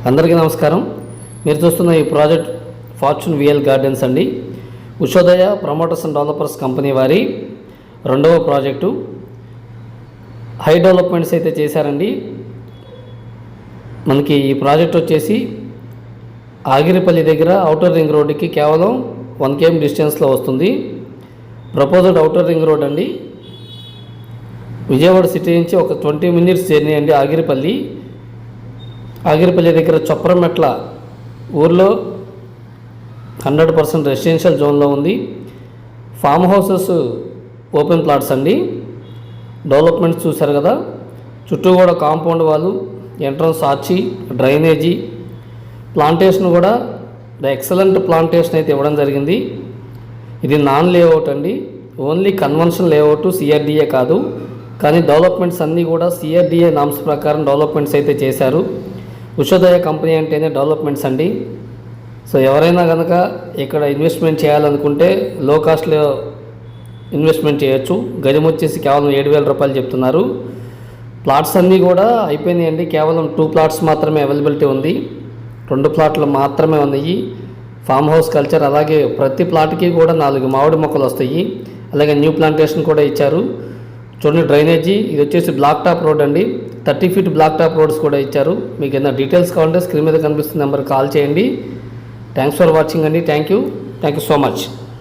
అందరికీ నమస్కారం. మీరు చూస్తున్న ఈ ప్రాజెక్ట్ ఫార్చ్యూన్ విఎల్ గార్డెన్స్ అండి. Ushodaya promoters and developers company వారి రెండవ ప్రాజెక్టు. హై డెవలప్మెంట్స్ అయితే చేశారండి. మనకి ఈ ప్రాజెక్ట్ వచ్చేసి ఆగిరిపల్లి దగ్గర ఔటర్ రింగ్ రోడ్డుకి కేవలం 1 km డిస్టెన్స్లో వస్తుంది. ప్రపోజ్డ్ ఔటర్ రింగ్ రోడ్ అండి. విజయవాడ సిటీ నుంచి ఒక 20 minutes జర్నీ అండి. ఆగిరిపల్లి దగ్గర చొప్రమెట్ల ఊర్లో 100% రెసిడెన్షియల్ జోన్లో ఉంది. ఫామ్ హౌసెస్ ఓపెన్ ప్లాట్స్ అండి. డెవలప్మెంట్స్ చూశారు కదా, చుట్టూ కూడా కాంపౌండ్ వాళ్ళు, ఎంట్రన్స్ ఆర్చి, డ్రైనేజీ, ప్లాంటేషన్ కూడా ఎక్సలెంట్ ప్లాంటేషన్ అయితే ఇవ్వడం జరిగింది. ఇది నాన్ లేఅవుట్ అండి, ఓన్లీ కన్వెన్షన్ లేఅవుట్, సిఆర్డిఏ కాదు. కానీ డెవలప్మెంట్స్ అన్నీ కూడా సిఆర్డిఏ నామ్స్ ప్రకారం డెవలప్మెంట్స్ అయితే చేశారు. ఉషోదయ కంపెనీ అంటేనే డెవలప్మెంట్స్ అండి. సో ఎవరైనా కనుక ఇక్కడ ఇన్వెస్ట్మెంట్ చేయాలనుకుంటే లో కాస్ట్లో ఇన్వెస్ట్మెంట్ చేయొచ్చు. గజం వచ్చేసి కేవలం 7,000 రూపాయలు చెప్తున్నారు. ప్లాట్స్ అన్నీ కూడా అయిపోయినాయండి. కేవలం 2 plots మాత్రమే అవైలబిలిటీ ఉంది. 2 ప్లాట్లు మాత్రమే ఉన్నాయి. ఫామ్ హౌస్ కల్చర్, అలాగే ప్రతి ప్లాట్కి కూడా 4 మామిడి మొక్కలు వస్తాయి. అలాగే న్యూ ప్లాంటేషన్ కూడా ఇచ్చారు. చూడండి డ్రైనేజీ, ఇది వచ్చేసి బ్లాక్ టాప్ రోడ్ అండి. 30 feet బ్లాక్ టాప్ రోడ్స్ కూడా ఇచ్చారు. మీకు ఏదైనా డీటెయిల్స్ కావాలంటే స్క్రీన్ మీద కనిపిస్తున్న నెంబర్ కాల్ చేయండి. థ్యాంక్స్ ఫర్ వాచింగ్ అండి. Thank you so much.